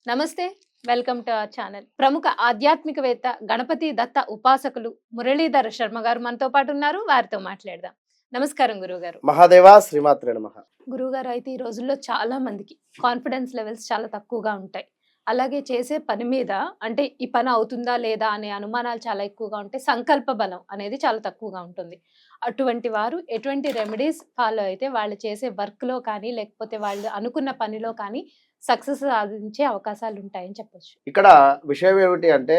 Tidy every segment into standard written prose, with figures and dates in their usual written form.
నమస్తే. Welcome to our channel. ప్రముఖ ఆధ్యాత్మికవేత్త, గణపతి దత్త ఉపాసకులు మురళీధర శర్మ గారు మనతో పాటు ఉన్నారు. వారితో మాట్లాడదాం. నమస్కారం గురువుగారు. మహాదేవా శ్రీమాత్రే నమః. గురువుగారు, అయితే ఈ రోజుల్లో చాలా మందికి కాన్ఫిడెన్స్ లెవెల్స్ చాలా తక్కువగా ఉంటాయి. అలాగే చేసే పని మీద అంటే ఈ పని అవుతుందా లేదా అనే అనుమానాలు చాలా ఎక్కువగా ఉంటాయి. సంకల్ప బలం అనేది చాలా తక్కువగా ఉంటుంది. అటువంటి వారు ఎటువంటి రెమెడీస్ ఫాలో అయితే వాళ్ళు చేసే వర్క్‌లో కానీ, లేకపోతే వాళ్ళు అనుకున్న పనిలో కానీ సక్సెస్ సాధించే అవకాశాలు ఉంటాయని చెప్పొచ్చు. ఇక్కడ విషయం ఏమిటి అంటే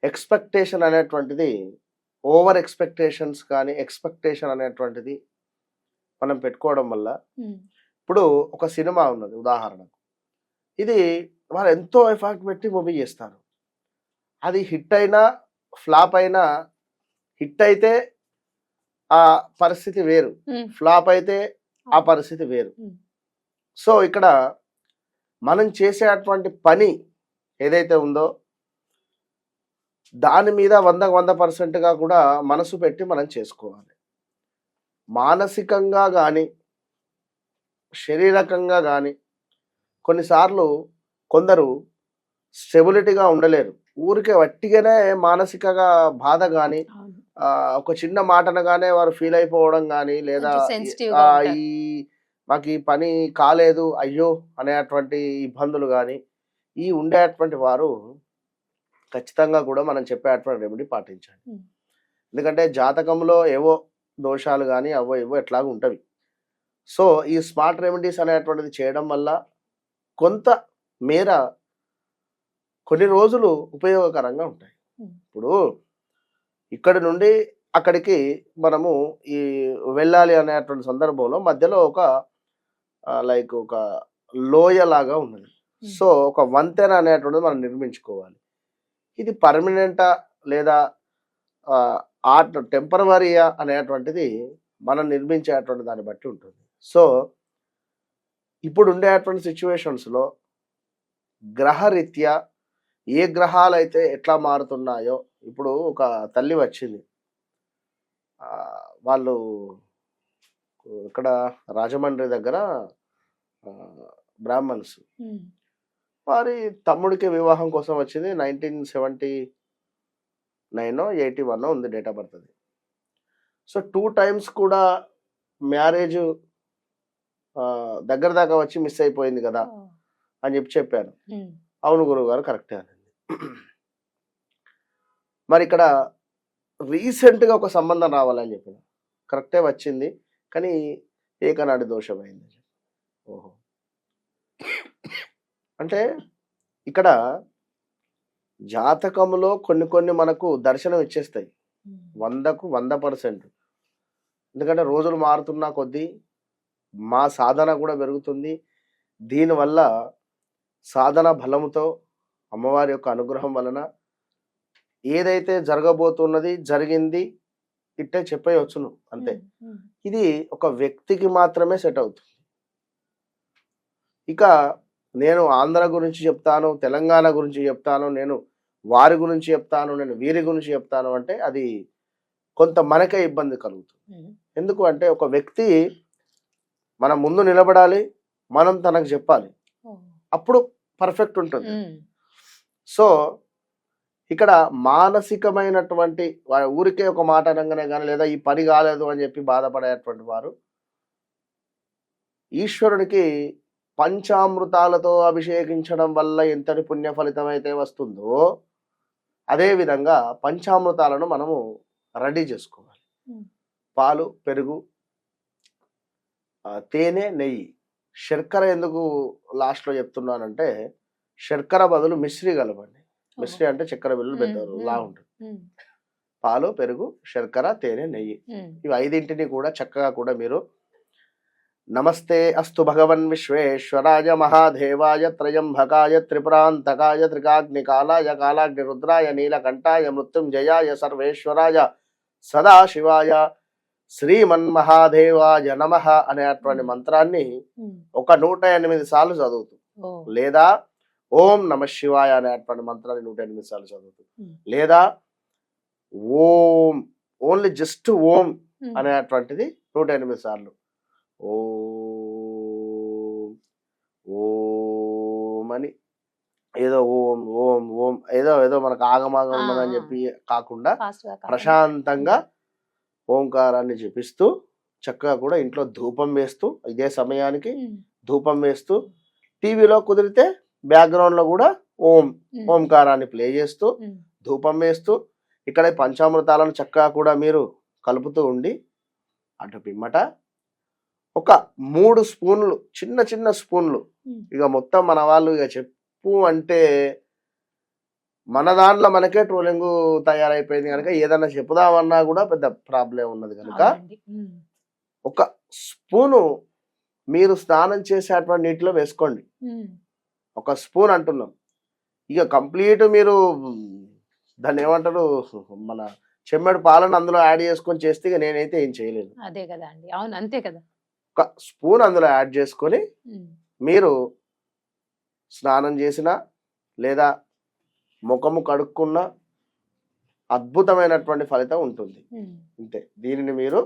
ఎక్స్‌పెక్టేషన్ అనేటువంటిది ఓవర్ ఎక్స్‌పెక్టేషన్స్ కానీ, ఎక్స్‌పెక్టేషన్ అనేటువంటిది మనం పెట్టుకోవడం వల్ల హ్మ్. ఇప్పుడు ఒక సినిమా ఉన్నది ఉదాహరణకు. ఇది వాళ్ళు ఎంతో ఎఫర్ట్ పెట్టి మూవీ చేస్తారు. అది హిట్ అయినా, ఫ్లాప్ అయినా హిట్ అయితే ఆ పరిస్థితి వేరు. హ్మ్. ఫ్లాప్ అయితే ఆ పరిస్థితి వేరు. హ్మ్. సో, ఇక్కడ మనం చేసేటువంటి పని ఏదైతే ఉందో దాని మీద 100కి 100%గా కూడా మనసు పెట్టి మనం చేసుకోవాలి. మానసికంగా గానీ, శారీరకంగా గానీ కొన్నిసార్లు కొందరు స్టెబిలిటీగా ఉండలేరు. ఊరికే వట్టిగానే మానసికంగా బాధ గానీ, అవును. ఒక చిన్న మాట అనగానే వారు ఫీల్ అయిపోవడం గానీ, లేదా కొంచెం సెన్సిటివ్‌గా ఉంటారు. ఈ మాకీ పని కాలేదు, అయ్యో! అనేటువంటి ఇబ్బందులు గానీ, ఈ ఉండేటువంటి వారు ఖచ్చితంగా కూడా మనం చెప్పేటువంటి రెమెడీ పాటించాలి. హ్మ్. ఎందుకంటే జాతకంలో ఏవో దోషాలు గానీ, అవో ఇవో ఎట్లాగో ఉంటవి. సో, ఈ స్మార్ట్ రెమెడీస్ అనేటువంటిది చేయడం వల్ల కొంత మేర కొన్ని రోజులు ఉపయోగకరంగా ఉంటాయి. హ్మ్. ఇప్పుడు ఇక్కడి నుండి అక్కడికి మనము ఈ వెళ్ళాలి అనేటువంటి సందర్భంలో మధ్యలో ఒక లైక్ ఒక లోయలాగా ఉన్నది. హ్మ్. సో, ఒక వంతెన అనేటువంటిది మనం నిర్మించుకోవాలి. ఇది పర్మనెంటా లేదా టెంపరవరీయా అనేటువంటిది మనం నిర్మించేటువంటి దాన్ని బట్టి ఉంటుంది. సో, ఇప్పుడు ఉండేటువంటి సిచ్యువేషన్స్‌లో గ్రహరీత్యా ఏ గ్రహాలైతే ఎట్లా మారుతున్నాయో ఇప్పుడు ఒక తల్లి వచ్చింది. వాళ్ళు ఇక్కడ రాజమండ్రి దగ్గర బ్రాహ్మణ్స్. హ్మ్. వారి తమ్ముడికి వివాహం కోసం వచ్చింది. 1979 81 ఉంది డేట్ ఆఫ్ బర్త్ అది. సో 2 టైమ్స్ కూడా మ్యారేజ్ దగ్గర దాకా వచ్చి మిస్ అయిపోయింది కదా! ఓహ్! అని చెప్పాను. హ్మ్. అవును గురువుగారు కరెక్టే అనింది. మరిక్కడ రీసెంట్‌గా ఒక సంబంధం రావాలని చెప్పిన. కరెక్టే వచ్చింది. కానీ ఏకనాడి దోషమైంది. ఓహో! అంటే ఇక్కడ జాతకములో కొన్ని కొన్ని మనకు దర్శనం ఇచ్చేస్తాయి. హ్మ్. 100కు 100%. ఎందుకంటే రోజులు మారుతున్న కొద్దీ మా సాధన కూడా పెరుగుతుంది. దీనివల్ల సాధన బలముతో అమ్మవారి యొక్క అనుగ్రహం వలన ఏదైతే జరగబోతున్నది జరిగింది ఇట్టే చెప్పేయొచ్చును అంతే. హ్మ్. హ్మ్. ఇది ఒక వ్యక్తికి మాత్రమే సెట్ అవుతుంది. ఇక నేను ఆంధ్ర గురించి చెప్తాను, తెలంగాణ గురించి చెప్తాను, నేను వారి గురించి చెప్తాను, నేను వీరి గురించి చెప్తాను అంటే అది కొంత మనకే ఇబ్బంది కలుగుతుంది. హ్మ్. ఎందుకు అంటే ఒక వ్యక్తి మన ముందు నిలబడాలి, మనం తనకు చెప్పాలి. ఓహ్! అప్పుడు పర్ఫెక్ట్ ఉంటుంది. హ్మ్. సో, ఇక్కడ మానసికమైనటువంటి ఊరికే ఒక మాట అనంగానే గాని లేదా ఈ పని కాలేదు అని చెప్పి బాధపడేటువంటి వారు ఈశ్వరుడికి పంచామృతాలతో అభిషేకించడం వల్ల ఎంతటి పుణ్య ఫలితమైతే వస్తుందో, అదే విధంగా పంచామృతాలను మనము రెడీ చేసుకోవాలి. హ్మ్. పాలు, పెరుగు, తేనె, నెయ్యి. శర్కర ఎందుకు లాస్ట్‌లో చెప్తున్నానంటే, శర్కర బదులు మిశ్రీ కలపండి. ఓహ్! మిశ్రీ అంటే చక్కెర బిళ్ళలు హ్మ్. పెద్దలా హ్మ్. ఉంటుంది. హ్మ్. పాలు, పెరుగు, శర్కర, తేనె, నెయ్యి. హ్మ్. ఇవి 5ంటిని కూడా చక్కగా కూడా మీరు నమస్తే అస్తు భగవన్ విశ్వేశ్వరాయ మహాదేవాయ త్రయంబకాయ త్రిపురాంతకాయ త్రికాగ్నికాలాయ కాలాగ్నిరుద్రాయ నీలకంఠాయ మృత్యుంజయాయ సర్వేశ్వరాయ సదాశివాయ శ్రీమన్మహాదేవాయ నమః అనేటువంటి మంత్రాన్ని హ్మ్. ఒక 108 సార్లు చదువుతూ ఓహ్! లేదా ఓం నమః శివాయ అనేటువంటి మంత్రాన్ని 108 సార్లు చదువుతూ హ్మ్. లేదా ఓం ఓన్లీ జస్ట్ ఓం హ్మ్. అనేటువంటిది 108 సార్లు ఓం ఓం ఏదో ఓం ఓం ఓం ఏదో ఏదో మనకు ఆగమాగం ఆ, ఉన్నదని ఆ. చెప్పి కాకుండా ఫాస్ట్ గా కాకుండా. ప్రశాంతంగా ఓంకారాన్ని జపిస్తూ చక్కగా కూడా ఇంట్లో ధూపం వేస్తూ ఇదే సమయానికి ఉమ్, ధూపం వేస్తూ టీవీలో కుదిరితే బ్యాక్గ్రౌండ్ లో కూడా ఓం ఉమ్, ఓంకారాన్ని ప్లే చేస్తూ ఉమ్, ధూపం వేస్తూ ఇక్కడ ఈ పంచామృతాలను చక్కగా కూడా మీరు కలుపుతూ ఉండి అటు పిమ్మట ఒక 3 స్పూన్లు చిన్న చిన్న స్పూన్లు ఉమ్. ఇక మొత్తం మన వాళ్ళు ఇక చెప్పు అంటే మన దాంట్లో మనకే ట్రోలింగ్ తయారైపోయింది కనుక ఏదన్నా చెప్పుదామన్నా కూడా పెద్ద ప్రాబ్లం ఉన్నది కనుక అవునండి. ఉమ్, ఒక స్పూను మీరు స్నానం చేసేటువంటి నీటిలో వేసుకోండి. ఉమ్, ఒక స్పూన్ అంటున్నాం. ఇక కంప్లీట్ మీరు దాన్ని ఏమంటారు మన చెమ్మడి పాలను అందులో యాడ్ చేసుకొని చేస్తే ఇక నేనైతే ఏం చేయలేను. అదే కదా అండి. అవును, అంతే కదా. ఒక స్పూన్ అందులో యాడ్ చేసుకొని ఉమ్, మీరు స్నానం చేసిన లేదా ముఖము కడుక్కున్న అద్భుతమైనటువంటి ఫలితం ఉంటుంది. ఉమ్, అంతే. దీనిని మీరు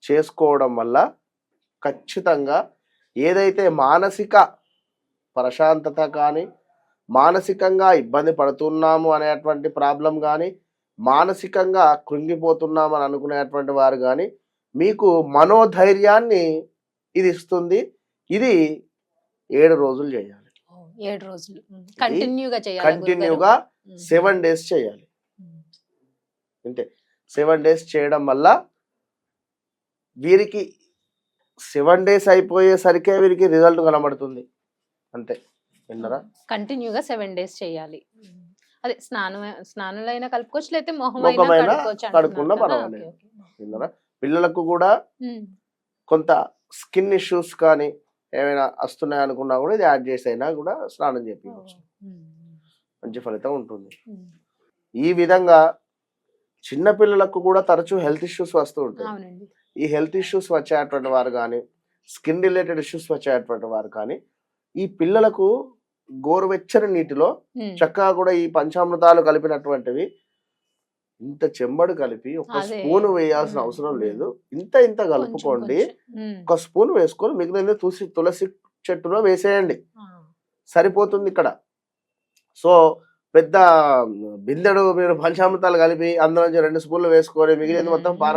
చేసుకోవడం వల్ల ఖచ్చితంగా ఏదైతే మానసిక ప్రశాంతత కానీ మానసికంగా ఇబ్బంది పడుతున్నాము అనేటువంటి ప్రాబ్లం కానీ మానసికంగా కృంగిపోతున్నాము అని అనుకునేటువంటి వారు కానీ మీకు మనోధైర్యాన్ని ఇది ఇస్తుంది. ఇది 7 రోజులు చేయాలి. ఓ, 7 రోజులు కంటిన్యూగా చేయాలి. కంటిన్యూగా 7 డేస్ చేయాలి. అంతే. 7 డేస్ చేయడం వల్ల వీరికి 7 డేస్ అయిపోయేసరికే వీరికి రిజల్ట్ కనబడుతుంది. అంతే. విన్నారా? కంటిన్యూగా 7 డేస్ చేయాలి. అదే స్నానంలో అయినా కలుపుకోవచ్చు, లేకపోతే ముఖమైనా మొహమైనా కడుక్కోవచ్చు కడుక్కున్నా అంటున్నారు కదా. పర్వాలేదు. Okay, okay. విన్నారా? పిల్లలకు కూడా ఉమ్, కొంత స్కిన్ ఇష్యూస్ కానీ ఏమైనా వస్తున్నాయి అనుకున్నా కూడా ఇది యాడ్ చేసి అయినా కూడా స్నానం చేయించవచ్చు. ఉమ్, మంచి ఫలితం ఉంటుంది. ఉమ్, ఈ విధంగా చిన్న పిల్లలకు కూడా తరచూ హెల్త్ ఇష్యూస్ వస్తూ ఉంటాయి. అవునండి. ఈ హెల్త్ ఇష్యూస్ వచ్చేటువంటి వారు కానీ స్కిన్ రిలేటెడ్ ఇష్యూస్ వచ్చేటువంటి వారు కానీ ఈ పిల్లలకు గోరువెచ్చని నీటిలో ఉమ్, చక్కగా కూడా ఈ పంచామృతాలు కలిపినటువంటివి ఇంత చెంబడు కలిపి ఒక అదే. స్పూన్ వేయాల్సిన ఉమ్, అవసరం ఉమ్. లేదు. ఇంత ఇంత కొంచెం కలుపుకోండి. కొంచెం. ఉమ్, ఒక స్పూన్ వేసుకొని మిగిలిన తులసి చెట్టులో వేసేయండి. ఆ, సరిపోతుంది ఇక్కడ. సో పెద్ద బిందెడు మీరు పంచామృతాలు కలిపి అందులో 2 స్పూన్లు వేసుకొని మిగిలింది మొత్తం